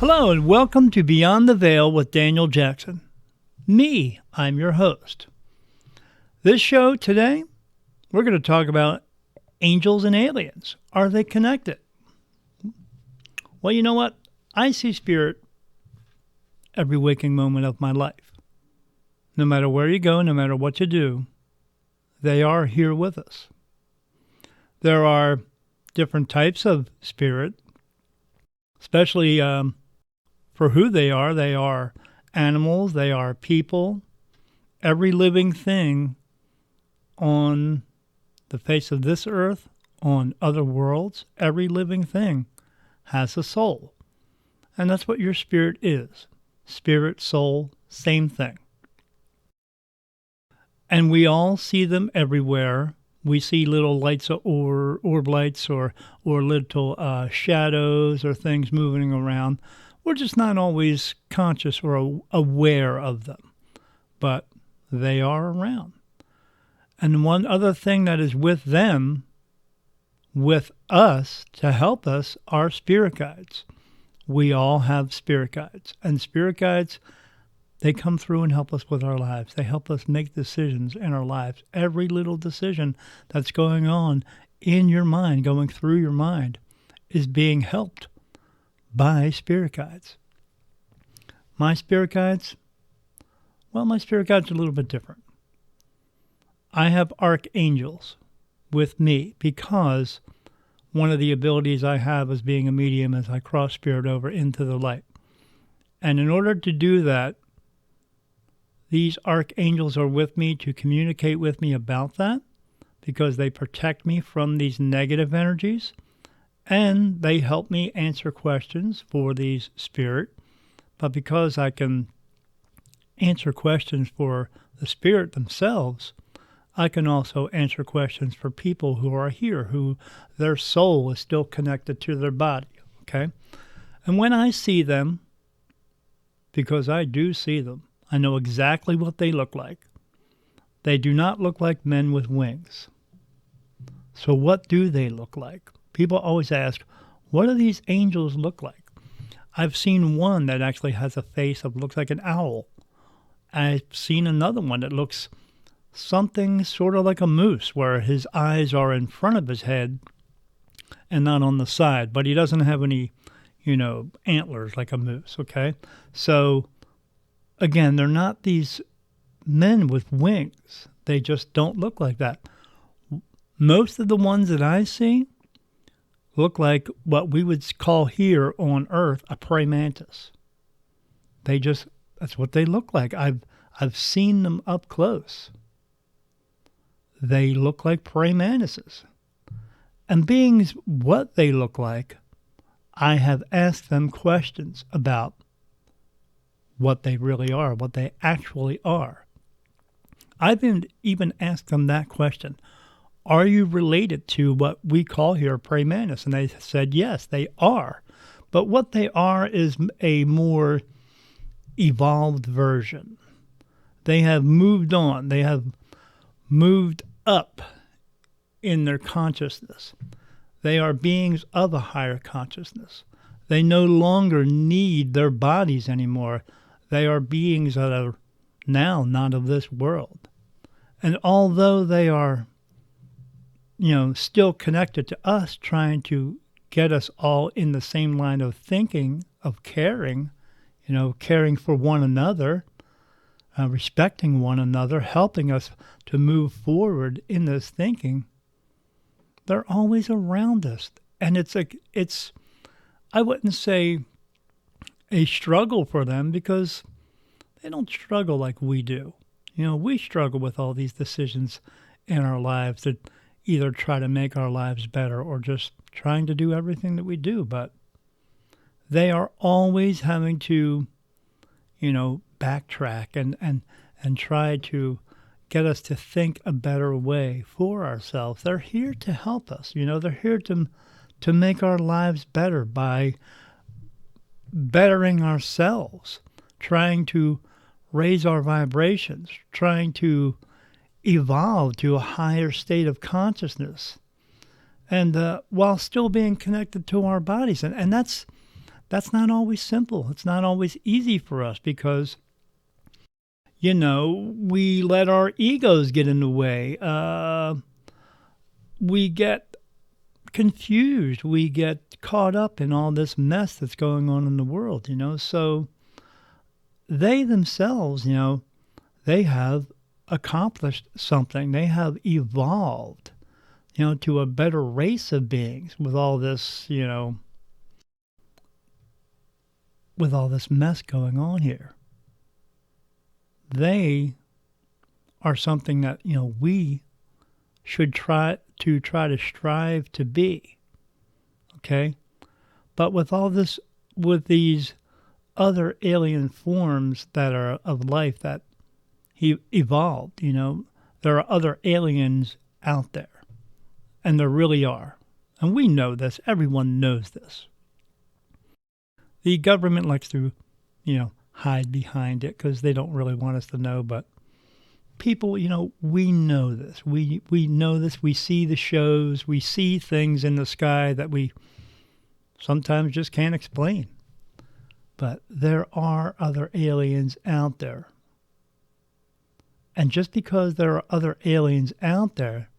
Hello and welcome to Beyond the Veil with Daniel Jackson. I'm your host. This show today, we're going to talk about angels and aliens. Are they connected? Well, you know what? I see spirit every waking moment of my life. No matter where you go, no matter what you do, they are here with us. There are different types of spirit, especially for who they are. They are animals, they are people. Every living thing on the face of this earth, on other worlds, every living thing has a soul. And that's what your spirit is. Spirit, soul, same thing. And we all see them everywhere. We see little lights or orb lights or little shadows or things moving around. We're just not always conscious or aware of them. But they are around. And one other thing that is with them, with us, to help us, are spirit guides. We all have spirit guides. And spirit guides, they come through and help us with our lives. They help us make decisions in our lives. Every little decision that's going on in your mind, going through your mind, is being helped by spirit guides. My spirit guides? Well, my spirit guides are a little bit different. I have archangels with me because one of the abilities I have as being a medium is I cross spirit over into the light. And in order to do that, these archangels are with me to communicate with me about that because they protect me from these negative energies and they help me answer questions for these spirit. But because I can answer questions for the spirit themselves, I can also answer questions for people who are here, who their soul is still connected to their body, okay? And when I see them, because I do see them, I know exactly what they look like. They do not look like men with wings. So what do they look like? People always ask, what do these angels look like? I've seen one that actually has a face that looks like an owl. I've seen another one that looks something sort of like a moose, where his eyes are in front of his head and not on the side, but he doesn't have any, antlers like a moose, okay? So, again, they're not these men with wings. They just don't look like that. Most of the ones that I see look like what we would call here on Earth a praying mantis. That's what they look like. I've seen them up close. They look like praying mantises. And being what they look like, I have asked them questions about what they really are, what they actually are. I've even asked them that question. Are you related to what we call here praying mantis? And they said, yes, they are. But what they are is a more evolved version. They have moved on. They have moved up in their consciousness. They are beings of a higher consciousness. They no longer need their bodies anymore. They are beings that are now not of this world. And although they are, still connected to us, trying to get us all in the same line of thinking, of caring, caring for one another, respecting one another, helping us to move forward in this thinking, they're always around us. And it's I wouldn't say a struggle for them because they don't struggle like we do. We struggle with all these decisions in our lives that either try to make our lives better or just trying to do everything that we do. But they are always having to, backtrack and try to get us to think a better way for ourselves. They're here to help us. They're here to make our lives better by bettering ourselves, trying to raise our vibrations, trying to evolve to a higher state of consciousness, and while still being connected to our bodies. And that's that's not always simple. It's not always easy for us because, we let our egos get in the way. We get confused. We get caught up in all this mess that's going on in the world, So they themselves, they have accomplished something. They have evolved, to a better race of beings with all this, with all this mess going on here. They are something that, we should try to strive to be. Okay? But with all this, with these other alien forms that are of life that he evolved, there are other aliens out there. And there really are. And we know this. Everyone knows this. The government likes to, hide behind it because they don't really want us to know. But people, we know this. We know this. We see the shows. We see things in the sky that we sometimes just can't explain. But there are other aliens out there. And just because there are other aliens out there,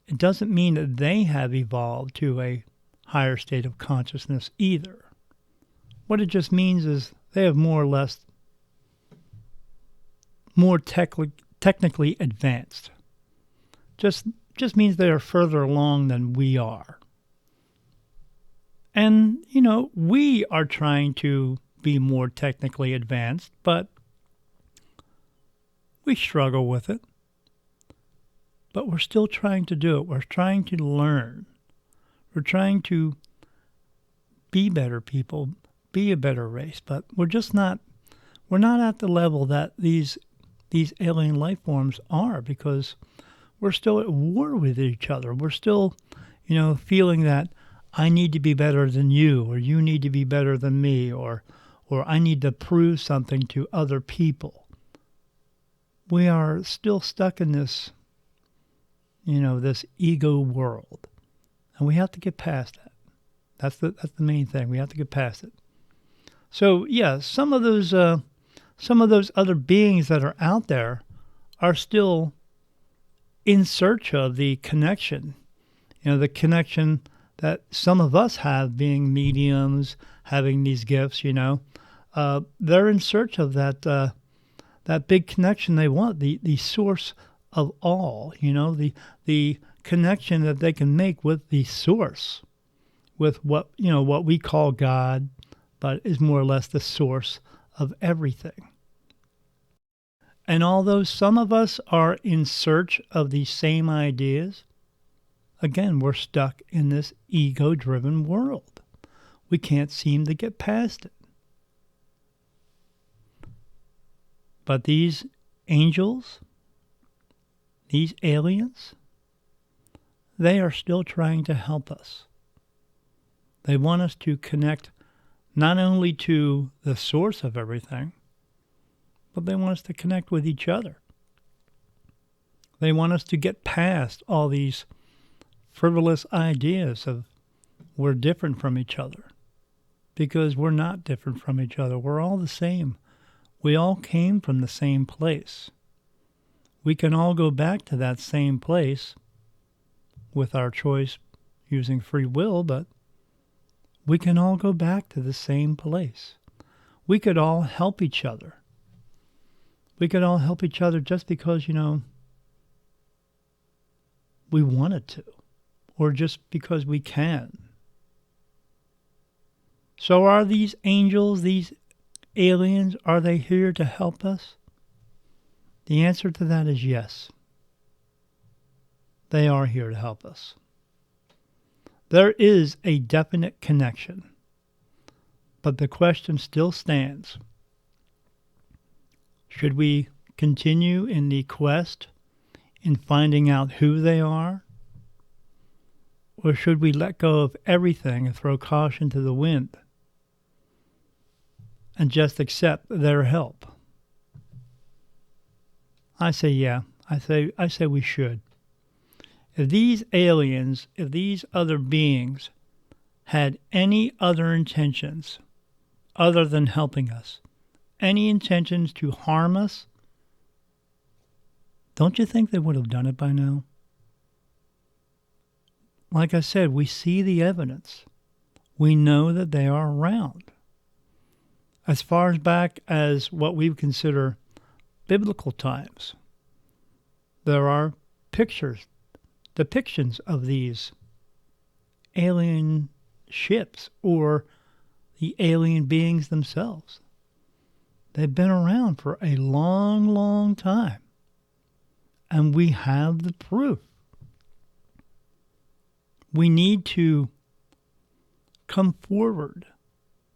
it doesn't mean that they have evolved to a higher state of consciousness either. What it just means is they have more or less more technically advanced. Just means they are further along than we are. And, we are trying to be more technically advanced, but we struggle with it. But we're still trying to do it. We're trying to learn. We're trying to be better people, be a better race. But we're not at the level that these alien life forms are, because we're still at war with each other. We're still, feeling that I need to be better than you, or you need to be better than me, or I need to prove something to other people. We are still stuck in this this ego world. And we have to get past that. That's the main thing. We have to get past it. So, yeah, some of those other beings that are out there are still in search of the connection. The connection that some of us have, being mediums, having these gifts, they're in search of that big connection they want, the source of all, the connection that they can make with the source, with what we call God, but is more or less the source of everything. And although some of us are in search of these same ideas, again, we're stuck in this ego-driven world. We can't seem to get past it. But these angels, these aliens, they are still trying to help us. They want us to connect not only to the source of everything, but they want us to connect with each other. They want us to get past all these frivolous ideas of we're different from each other, because we're not different from each other. We're all the same. We all came from the same place. We can all go back to that same place with our choice using free will, but we can all go back to the same place. We could all help each other. We could all help each other just because, we wanted to, or just because we can. So are these angels, these aliens, are they here to help us? The answer to that is yes. They are here to help us. There is a definite connection, but the question still stands. Should we continue in the quest in finding out who they are? Or should we let go of everything and throw caution to the wind and just accept their help? I say yeah. I say we should. If these aliens, if these other beings had any other intentions other than helping us, any intentions to harm us, don't you think they would have done it by now? Like I said, we see the evidence. We know that they are around. As far as back as what we consider biblical times, there are pictures, depictions of these alien ships or the alien beings themselves. They've been around for a long, long time. And we have the proof. We need to come forward.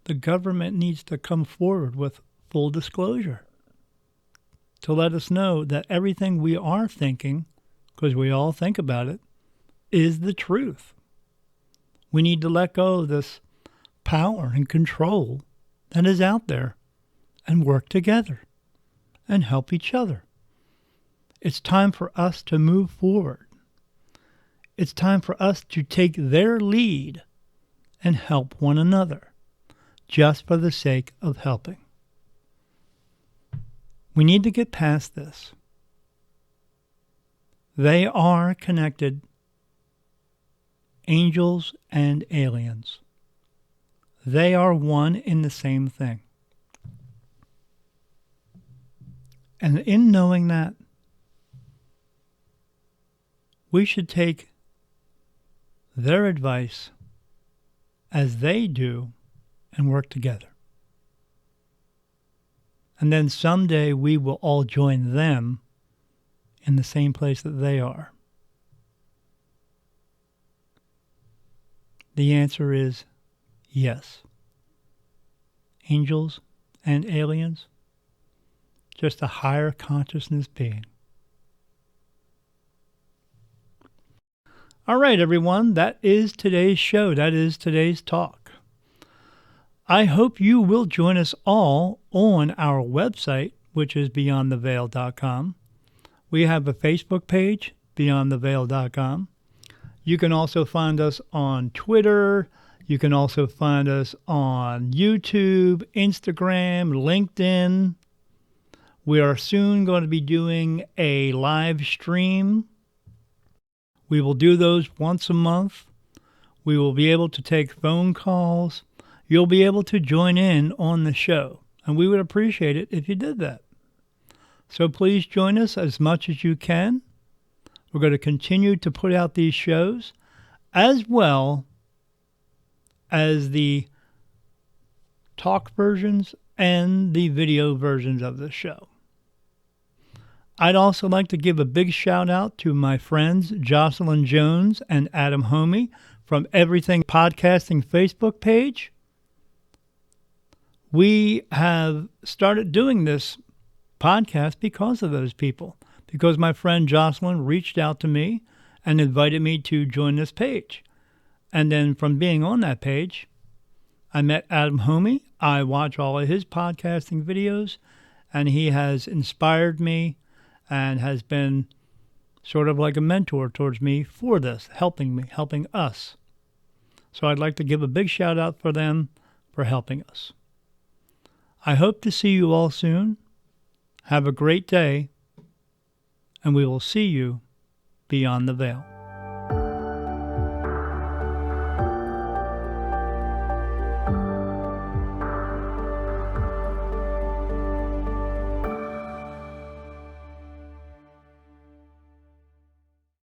The government needs to come forward with full disclosure to let us know that everything we are thinking, because we all think about it, is the truth. We need to let go of this power and control that is out there and work together and help each other. It's time for us to move forward. It's time for us to take their lead and help one another, just for the sake of helping. We need to get past this. They are connected, angels and aliens. They are one in the same thing. And in knowing that, we should take their advice as they do and work together. And then someday we will all join them in the same place that they are. The answer is yes. Angels and aliens, just a higher consciousness being. All right, everyone, that is today's show. That is today's talk. I hope you will join us all on our website, which is beyondtheveil.com. We have a Facebook page, beyondtheveil.com. You can also find us on Twitter. You can also find us on YouTube, Instagram, LinkedIn. We are soon going to be doing a live stream. We will do those once a month. We will be able to take phone calls. You'll be able to join in on the show, and we would appreciate it if you did that. So please join us as much as you can. We're going to continue to put out these shows, as well as the talk versions and the video versions of the show. I'd also like to give a big shout out to my friends Jocelyn Jones and Adam Homey from Everything Podcasting Facebook page. We have started doing this podcast because of those people, because my friend Jocelyn reached out to me and invited me to join this page. And then from being on that page, I met Adam Homey. I watch all of his podcasting videos, and he has inspired me and has been sort of like a mentor towards me for this, helping us. So I'd like to give a big shout out for them for helping us. I hope to see you all soon. Have a great day, and we will see you beyond the veil.